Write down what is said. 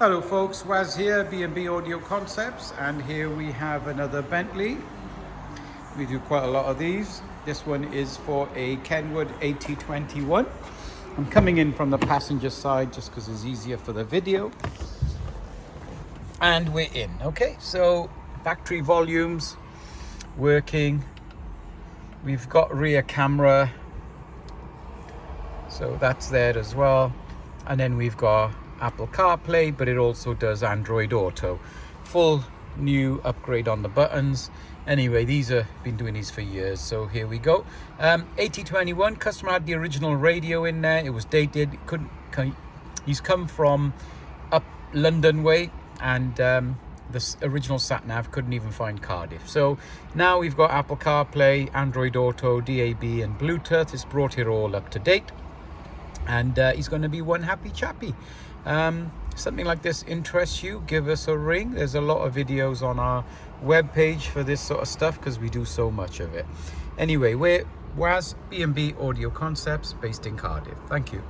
Hello folks, Waz here, B&B Audio Concepts, and here we have another Bentley. We do quite a lot of these. This one is for a KENWOOD 8021. I'm coming in from the passenger side just because it's easier for the video. And we're in, okay? So factory volumes, working. We've got rear camera, so that's there as well. And then we've got Apple CarPlay, but it also does Android Auto. Full new upgrade on the buttons. Anyway, these are been doing these for years, so here we go. 8021, customer had the original radio in there. It was dated. He's come from up London way, and the original sat nav couldn't even find Cardiff. So now we've got Apple CarPlay, Android Auto, DAB, and Bluetooth. It's brought it all up to date, and he's going to be one happy chappy. Something like this interests you, give us a ring. There's a lot of videos on our webpage for this sort of stuff because we do so much of it. Anyway, we're B&B Audio Concepts based in Cardiff. Thank you.